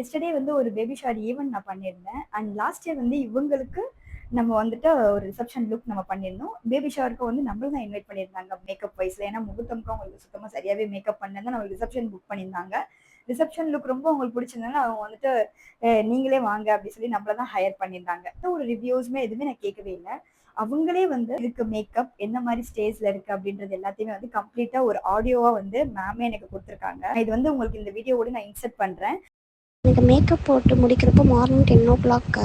Yesterday வந்து ஒரு baby shower event நான் பண்ணியிருந்தேன். அண்ட் லாஸ்ட் இயர் வந்து இவங்களுக்கு நம்ம வந்துட்டு ஒரு ரிசப்ஷன் லுக் நம்ம பண்ணியிருந்தோம். பேபி ஷவருக்கு வந்து நம்மளும் தான் இன்வைட் பண்ணியிருந்தாங்க மேக்கப் வைஸ்ல. ஏன்னா முகூர்த்தம்க்கு அவங்களுக்கு சுத்தமா சரியாவே மேக்கப் பண்ணல தான் நம்ம ரிசப்ஷன் புக் பண்ணியிருந்தாங்க. ரிசப்ஷன் லுக் ரொம்ப அவங்களுக்கு பிடிச்சிருந்தாங்க. அவங்க வந்துட்டு நீங்களே வாங்க அப்படின்னு சொல்லி நம்மள தான் ஹையர் பண்ணியிருந்தாங்க. ஒரு ரிவ்யூஸ்மே எதுவுமே நான் கேட்கவே இல்லை. அவங்களே வந்து இதுக்கு மேக்கப் என்ன மாதிரி ஸ்டேஜ்ல இருக்கு அப்படின்றது எல்லாத்தையுமே வந்து கம்ப்ளீட்டா ஒரு ஆடியோவா வந்து மேமே எனக்கு கொடுத்துருக்காங்க. இது வந்து உங்களுக்கு இந்த வீடியோவோட நான் இன்சர்ட் பண்றேன். எனக்கு மேக்கப் போட்டு முடிக்கிறப்போ மார்னிங் 10 o'clock.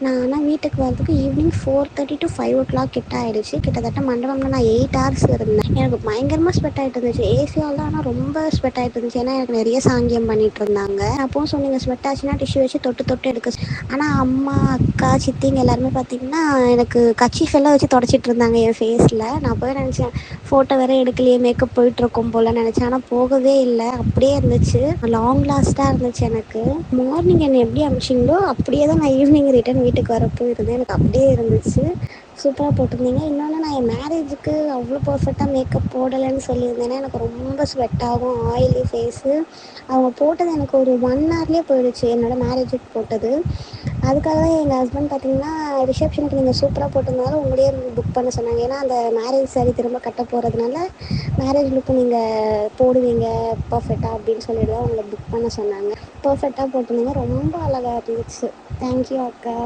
நான் ஆனால் வீட்டுக்கு வரதுக்கு ஈவினிங் 4:30 to 5 o'clock கிட்ட ஆகிடுச்சு. கிட்டத்தட்ட மண்டபம்ல நான் 8 hours இருந்தேன். எனக்கு பயங்கரமாக ஸ்வெட் ஆகிட்டு இருந்துச்சு. ஏசியால் தான் ஆனால் ரொம்ப ஸ்வெட் ஆகிட்டு இருந்துச்சு. ஏன்னா எனக்கு நிறைய சாங்கியம் பண்ணிட்டு இருந்தாங்க. அப்போவும் சொன்னீங்க ஸ்வெட் ஆச்சுன்னா டிஷ்யூ வச்சு தொட்டு தொட்டு எடுக்க. ஆனால் அம்மா, அக்கா, சித்திங்க எல்லாருமே பார்த்தீங்கன்னா எனக்கு கர்ச்சீஃப் எல்லாம் வச்சு தொடச்சிட்டு இருந்தாங்க என் ஃபேஸில். நான் போய் நினச்சேன் ஃபோட்டோ வேறு எடுக்கலையே, மேக்கப் போயிட்டுருக்கோம் போல் நினச்சேன். ஆனால் போகவே இல்லை, அப்படியே இருந்துச்சு. லாங் லாஸ்ட்டாக இருந்துச்சு எனக்கு. மார்னிங் என்னை எப்படி அனுப்பிச்சிங்களோ அப்படியே தான் நான் ஈவினிங் ரிட்டன் வீட்டுக்கு வரப்போ இருந்தேன். எனக்கு அப்படியே இருந்துச்சு. சூப்பராக போட்டிருந்தீங்க. இன்னொன்று, நான் என் மேரேஜுக்கு அவ்வளோ பர்ஃபெக்டாக மேக்கப் போடலைன்னு சொல்லியிருந்தேன்னா எனக்கு ரொம்ப ஸ்வெட் ஆகும், ஆயிலி ஃபேஸு. அவங்க போட்டது எனக்கு ஒரு 1 hourலேயே போயிடுச்சு, என்னோடய மேரேஜுக்கு போட்டது. அதுக்காக தான் எங்கள் ஹஸ்பண்ட் பார்த்தீங்கன்னா ரிசப்ஷனுக்கு நீங்கள் சூப்பராக போட்டிருந்தாலும் உங்களையே புக் பண்ண சொன்னாங்க. ஏன்னா அந்த மேரேஜ் சாரி திரும்ப கட்ட போகிறதுனால மேரேஜ் லுக்கு நீங்கள் போடுவீங்க பர்ஃபெக்டாக அப்படின்னு சொல்லிட்டு தான் உங்களை புக் பண்ண சொன்னாங்க. பர்ஃபெக்டாக போட்டிருந்தீங்க, ரொம்ப அழகாக இருந்துச்சு. தேங்க்யூ அக்கா.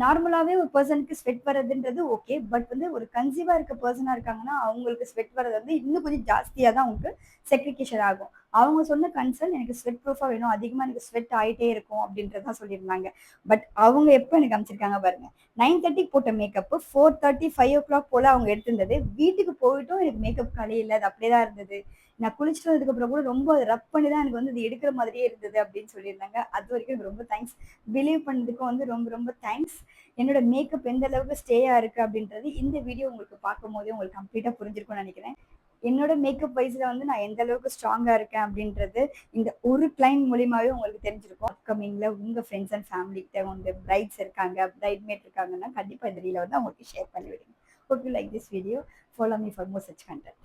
நார்மலாவே ஒரு பர்சனுக்கு ஸ்வெட் வர்றதுன்றது ஓகே. பட் வந்து ஒரு கன்சீவா இருக்க பர்சனா இருக்காங்கன்னா அவங்களுக்கு ஸ்வெட் வர்றது வந்து இன்னும் கொஞ்சம் ஜாஸ்தியா தான் அவங்களுக்கு செக்ரிகேஷன் ஆகும். அவங்க சொன்ன கன்சர்ன் எனக்கு ஸ்வெட் ப்ரூஃபா வேணும், அதிகமா எனக்கு ஸ்வெட் ஆயிட்டே இருக்கும் அப்படின்றதான் சொல்லியிருந்தாங்க. பட் அவங்க எப்போ எனக்கு அமைச்சிருக்காங்க பாருங்க. 9:30 போட்ட மேக்கப் 4:30 5 o'clock போல அவங்க எடுத்திருந்தது. வீட்டுக்கு போயிட்டும் எனக்கு மேக்கப் கலையில அது அப்படியே தான் இருந்தது. நான் குளிச்சுட்டு வந்ததுக்கு அப்புறம் கூட ரொம்ப ரப் பண்ணி தான் எனக்கு வந்து இது எடுக்கிற மாதிரியே இருந்தது அப்படின்னு சொல்லியிருந்தாங்க. அது வரைக்கும் எனக்கு ரொம்ப தேங்க்ஸ். பிலீவ் பண்ணதுக்கும் வந்து ரொம்ப ரொம்ப தேங்க்ஸ். என்னோட மேக்கப் எந்த அளவுக்கு ஸ்டேயா இருக்கு அப்படின்றது இந்த வீடியோ உங்களுக்கு பார்க்கும் போதே உங்களுக்கு கம்ப்ளீட்டா புரிஞ்சிருக்கும்னு நினைக்கிறேன். என்னோட மேக்கப் வைஸ்ல வந்து நான் எந்த அளவுக்கு ஸ்ட்ராங்கா இருக்கேன் அப்படின்றது இந்த ஒரு கிளைண்ட் மூலியமாவே உங்களுக்கு தெரிஞ்சிருக்கும். அப்கமிங்ல உங்க ஃப்ரெண்ட்ஸ் அண்ட் ஃபேமிலி கிட்ட வந்து பிரைட்ஸ் இருக்காங்க, பிரைட்மேட் இருக்காங்கன்னா கண்டிப்பா இந்த ரீல வந்து அவங்களுக்கு ஷேர் பண்ணி விடுங்க. Hope you like this video. Follow me for more such content.